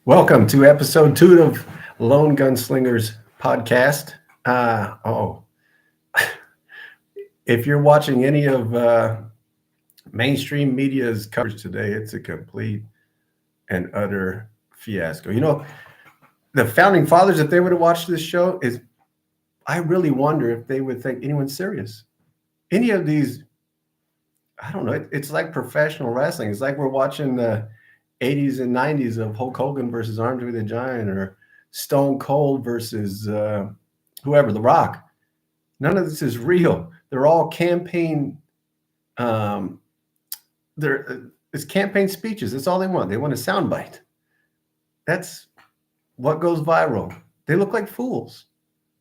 Welcome to episode 2 of Lone Gunslingers podcast. Oh, if you're watching any of mainstream media's coverage today, it's a complete and utter fiasco. The founding fathers, if they were to watch this show, I really wonder if they would think anyone's serious. Any of these, I don't know. It's like professional wrestling. It's like we're watching the 80s and 90s of Hulk Hogan versus Andre the Giant or Stone Cold versus whoever, The Rock. None of this is real. They're all campaign. Um, it's campaign speeches. That's all they want. They want a soundbite. That's what goes viral. They look like fools.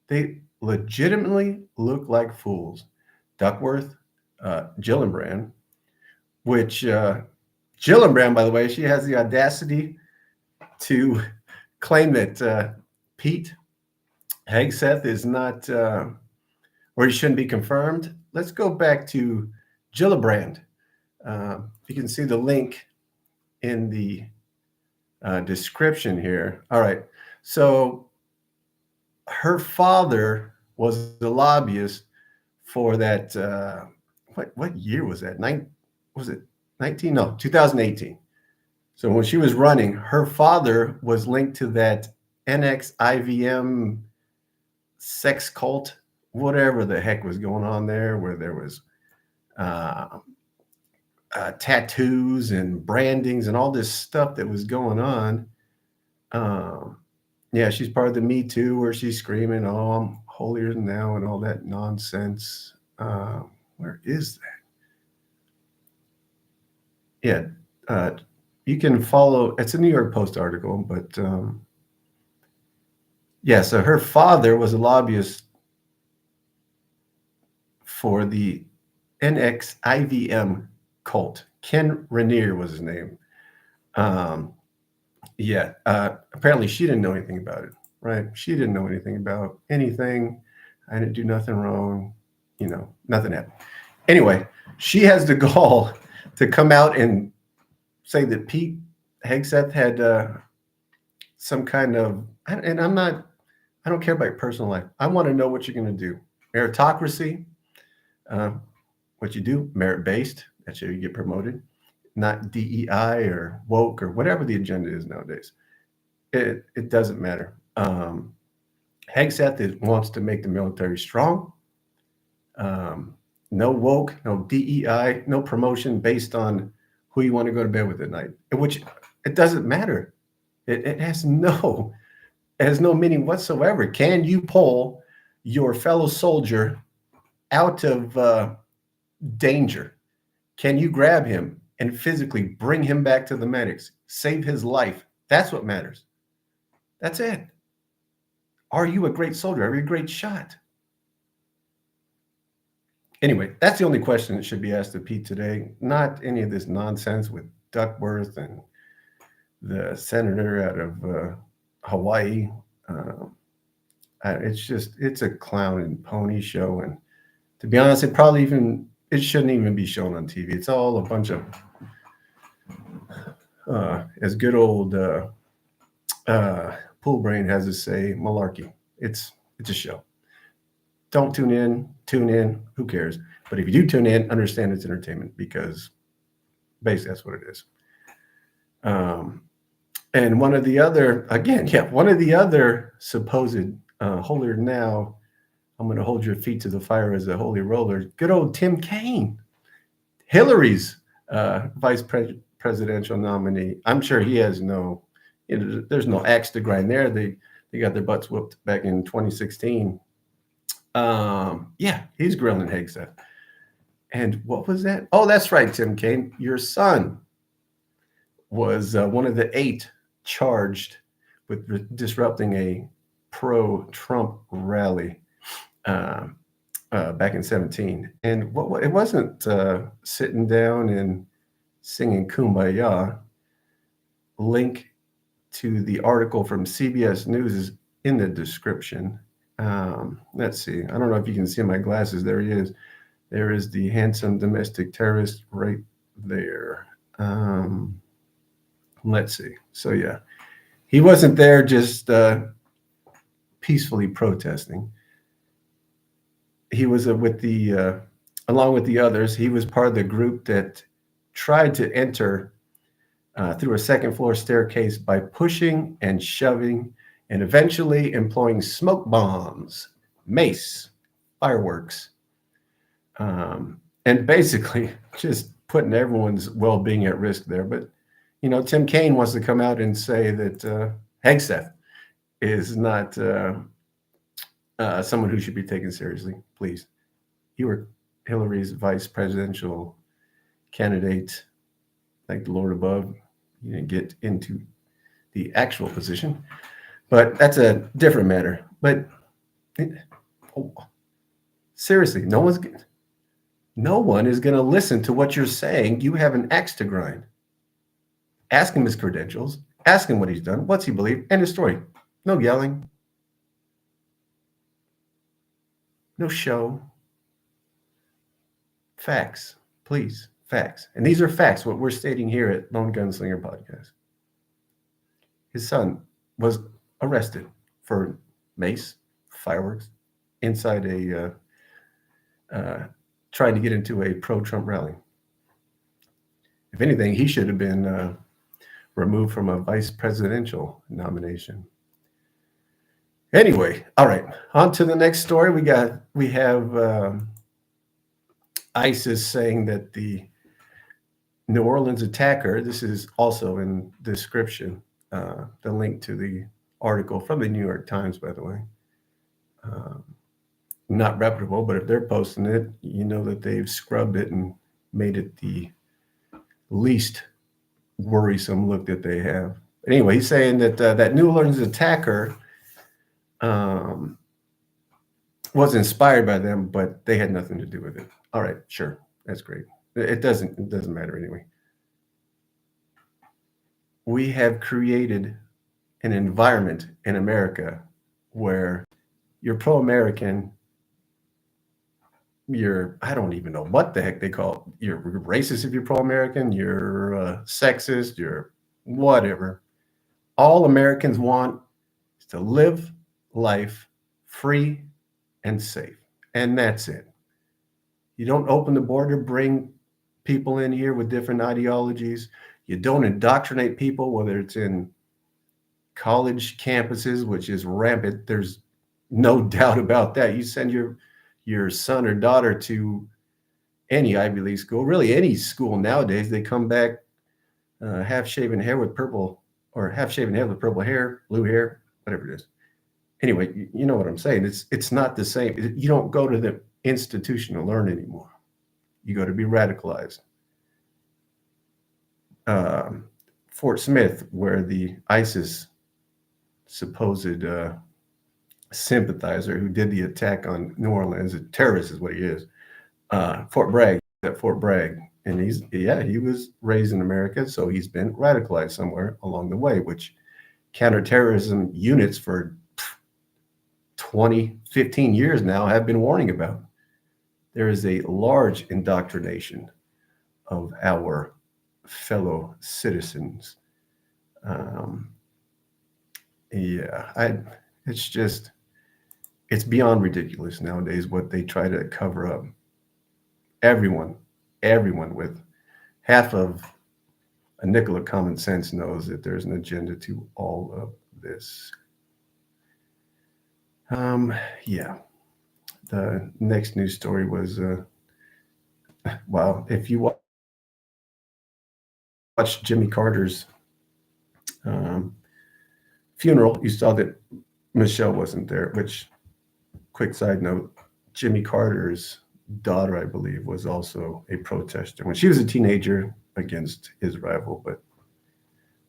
They legitimately look like fools. Duckworth, Gillibrand, which Gillibrand, by the way, she has the audacity to claim that Pete Hegseth is not, or he shouldn't be confirmed. Let's go back to Gillibrand. You can see the link in the description here. All right. So her father was the lobbyist for that. What year was that? Was it 19? No, 2018. So when she was running, her father was linked to that NXIVM sex cult, whatever the heck was going on there, where there was tattoos and brandings and all this stuff that was going on. Yeah, she's part of the Me Too, where she's screaming, "Oh, I'm holier than thou," and all that nonsense. Where is that? Yeah, you can follow. It's a New York Post article, but yeah. So her father was a lobbyist for the NXIVM cult. Ken Rainier was his name. Yeah. Apparently, she didn't know anything about it. Right? She didn't know anything about anything. I didn't do nothing wrong. Nothing happened. Anyway, she has the gall to come out and say that Pete Hegseth had some kind of, and I don't care about your personal life. I want to know what you're going to do. Meritocracy, what you do, merit-based. That's how you get promoted, not DEI or woke or whatever the agenda is nowadays. It doesn't matter. Hegseth wants to make the military strong. No woke, no DEI, no promotion based on who you want to go to bed with at night, which it doesn't matter. It has no meaning whatsoever. Can you pull your fellow soldier out of danger? Can you grab him and physically bring him back to the medics, save his life? That's what matters. That's it. Are you a great soldier? Are you a great shot? Anyway, that's the only question that should be asked of Pete today, not any of this nonsense with Duckworth and the senator out of Hawaii. It's a clown and pony show. And to be honest, it shouldn't even be shown on TV. It's all a bunch of, as good old Pool Brain has to say, malarkey. It's a show. Don't tune in, who cares? But if you do tune in, understand it's entertainment, because basically that's what it is. And one of the other supposed holier now, I'm going to hold your feet to the fire as a holy roller, good old Tim Kaine, Hillary's vice presidential nominee. I'm sure he has there's no axe to grind there. They got their butts whooped back in 2016. Yeah, he's grilling Hegseth. And what was that? Oh, that's right, Tim Kaine. Your son was one of the 8 charged with disrupting a pro-Trump rally back in 2017. And it wasn't sitting down and singing Kumbaya. Link to the article from CBS News is in the description. Let's see. I don't know if you can see my glasses. There he is. There is the handsome domestic terrorist right there. Let's see. So yeah, He wasn't there just peacefully protesting. He was with the along with the others. He was part of the group that tried to enter through a second floor staircase by pushing and shoving and eventually employing smoke bombs, mace, fireworks, and basically just putting everyone's well-being at risk there. But Tim Kaine wants to come out and say that Hegseth is not someone who should be taken seriously. Please, you were Hillary's vice presidential candidate. Thank the Lord above. You didn't get into the actual position, but that's a different matter. But seriously, no one is going to listen to what you're saying. You have an axe to grind. Ask him his credentials. Ask him what he's done. What's he believe? End of story. No yelling. No show. Facts, please. Facts. And these are facts, what we're stating here at Lone Gunslinger Podcast. His son was arrested for mace, fireworks, inside a trying to get into a pro-Trump rally. If anything, he should have been removed from a vice presidential nomination. Anyway, all right, on to the next story. We have ISIS saying that the New Orleans attacker, this is also in the description, the link to the article from the New York Times, by the way. Not reputable, but if they're posting it, you know that they've scrubbed it and made it the least worrisome look that they have. Anyway, he's saying that that New Orleans attacker was inspired by them, but they had nothing to do with it. All right, sure, that's great. It doesn't matter anyway. We have created an environment in America where you're pro-American, I don't even know what the heck they call it. You're racist if you're pro-American, you're sexist, you're whatever. All Americans want is to live life free and safe, and that's it. You don't open the border, bring people in here with different ideologies. You don't indoctrinate people, whether it's in college campuses, which is rampant. There's no doubt about that. You send your son or daughter to any Ivy League school, really any school nowadays, they come back half-shaven hair with purple, or half-shaven head with purple hair, blue hair, whatever it is. Anyway, you know what I'm saying. It's not the same. You don't go to the institution to learn anymore. You go to be radicalized. Fort Smith, where the ISIS supposed sympathizer who did the attack on New Orleans, a terrorist is what he is. Fort Bragg, and he was raised in America, so he's been radicalized somewhere along the way, which counterterrorism units for 20, 15 years now have been warning about. There is a large indoctrination of our fellow citizens. It's beyond ridiculous nowadays what they try to cover up. Everyone with half of a nickel of common sense knows that there's an agenda to all of this. The next news story was, if you watched Jimmy Carter's funeral, you saw that Michelle wasn't there, which, quick side note, Jimmy Carter's daughter, I believe, was also a protester when she was a teenager against his rival, but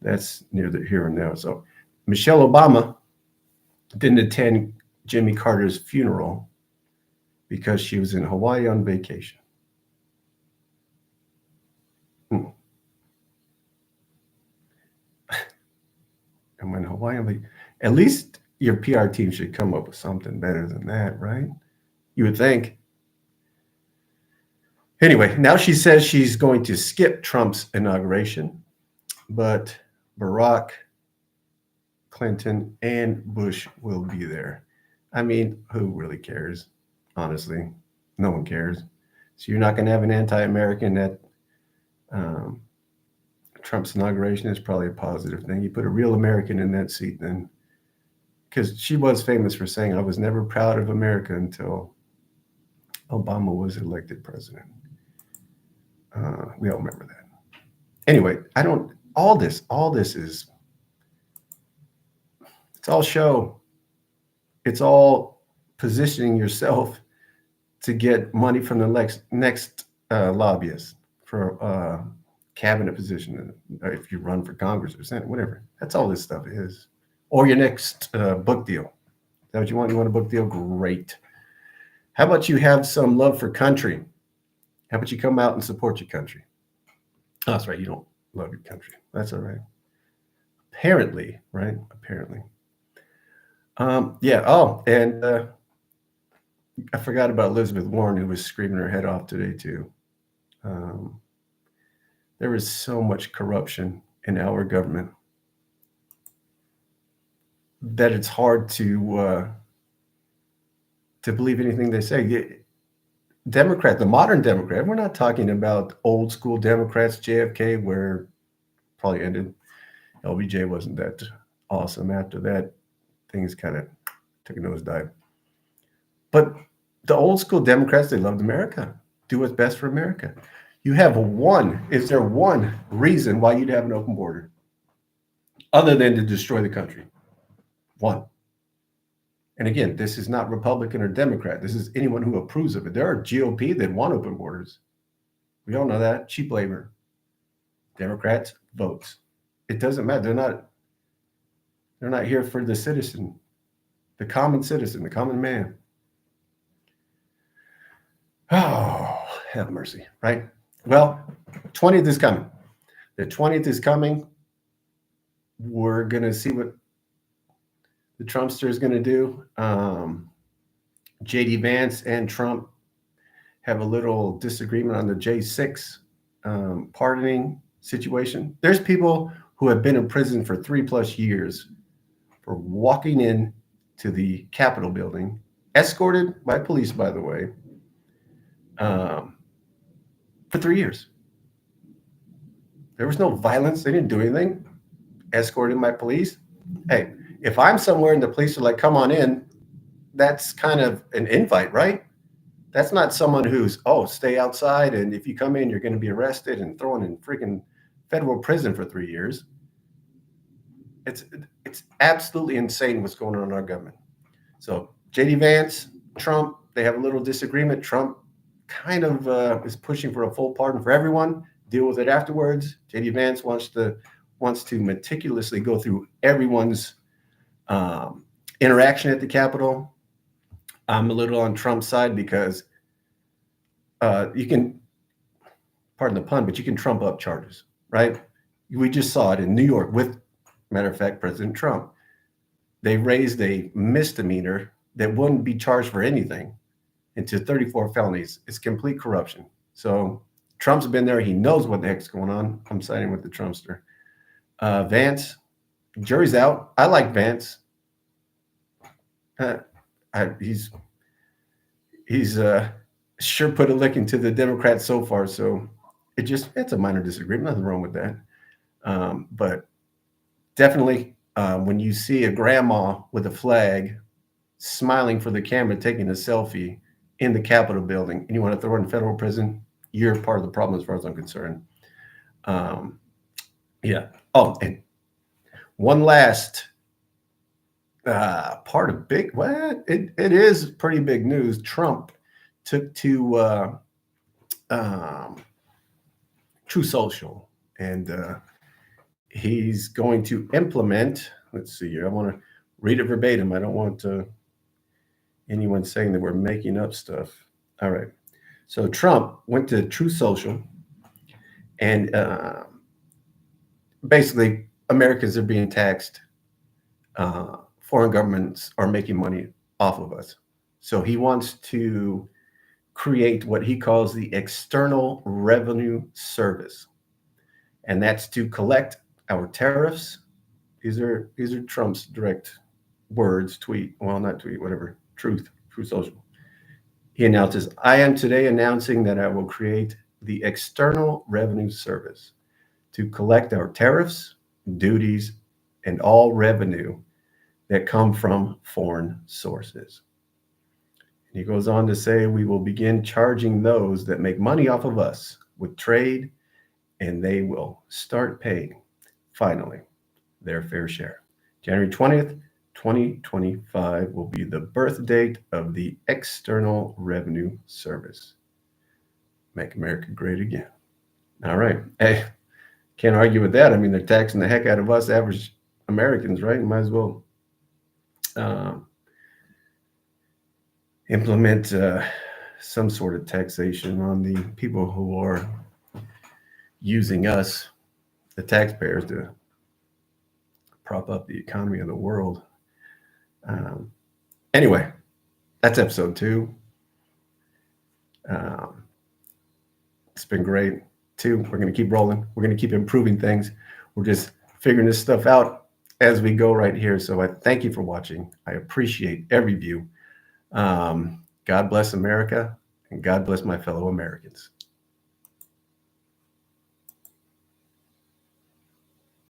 that's near the here and now. So Michelle Obama didn't attend Jimmy Carter's funeral because she was in Hawaii on vacation. And when Hawaii, at least your PR team should come up with something better than that, right? You would think. Anyway, now she says she's going to skip Trump's inauguration, but Barack Clinton, and Bush will be there. I mean, who really cares? Honestly, no one cares. So you're not going to have an anti-American at um, Trump's inauguration. Is probably a positive thing. You put a real American in that seat, then, because she was famous for saying, "I was never proud of America until Obama was elected president." We all remember that. Anyway, I don't. All this is. It's all show. It's all positioning yourself to get money from the next lobbyist for cabinet position, if you run for Congress or Senate, whatever. That's all this stuff is. Or your next book deal. Is that what you want? You want a book deal? Great. How about you have some love for country? How about you come out and support your country? Oh, that's right. You don't love your country. That's all right. Apparently, right? Apparently. Yeah. Oh, and I forgot about Elizabeth Warren, who was screaming her head off today too. There is so much corruption in our government that it's hard to believe anything they say. Democrat, the modern Democrat, we're not talking about old school Democrats, JFK, where probably ended. LBJ wasn't that awesome. After that, things kind of took a nosedive. But the old school Democrats, they loved America. Do what's best for America. You have is there one reason why you'd have an open border other than to destroy the country? One. And again, this is not Republican or Democrat. This is anyone who approves of it. There are GOP that want open borders. We all know that. Cheap labor. Democrats, votes. It doesn't matter. They're not here for the citizen, the common citizen, the common man. Oh, have mercy, right? Well, 20th is coming. The 20th is coming. We're going to see what the Trumpster is going to do. J.D. Vance and Trump have a little disagreement on the J6 pardoning situation. There's people who have been in prison for 3+ years for walking in to the Capitol building, escorted by police, by the way, for 3 years. There was no violence. They didn't do anything. Escorted by police. Hey, if I'm somewhere and the police are like, come on in, that's kind of an invite, right? That's not someone who's, stay outside, and if you come in, you're going to be arrested and thrown in freaking federal prison for 3 years. It's absolutely insane what's going on in our government. So J.D. Vance, Trump, they have a little disagreement. Trump kind of is pushing for a full pardon for everyone. Deal with it afterwards. J.D. Vance wants to meticulously go through everyone's interaction at the Capitol. I'm a little on Trump's side because you can, pardon the pun, but you can trump up charges, right? We just saw it in New York with, matter of fact, President Trump. They raised a misdemeanor that wouldn't be charged for anything into 34 felonies. It's complete corruption. So Trump's been there. He knows what the heck's going on. I'm siding with the Trumpster. Vance, jury's out. I like Vance. He's sure put a lick into the Democrats so far. So it's a minor disagreement. Nothing wrong with that. But definitely when you see a grandma with a flag smiling for the camera, taking a selfie in the Capitol building, and you want to throw her in federal prison, you're part of the problem as far as I'm concerned. Yeah. Oh, and one last part of big, it is pretty big news. Trump took to True Social, and he's going to implement, let's see here, I want to read it verbatim. I don't want anyone saying that we're making up stuff. All right. So Trump went to True Social, and basically Americans are being taxed. Foreign governments are making money off of us. So he wants to create what he calls the External Revenue Service. And that's to collect our tariffs These are Trump's direct words, tweet, well, not tweet, whatever, Truth Social. He announces, I am today announcing that I will create the External Revenue Service to collect our tariffs, duties, and all revenue that come from foreign sources. And he goes on to say, we will begin charging those that make money off of us with trade, and they will start paying, finally, their fair share. January 20th, 2025 will be the birth date of the External Revenue Service. Make America great again. All right. Hey, can't argue with that. I mean, they're taxing the heck out of us average Americans, right? Might as well implement some sort of taxation on the people who are using us, the taxpayers, to prop up the economy of the world. Anyway, that's episode 2. It's been great. 2, we're going to keep rolling. We're going to keep improving things. We're just figuring this stuff out as we go right here. So I thank you for watching. I appreciate every view. God bless America, and God bless my fellow Americans.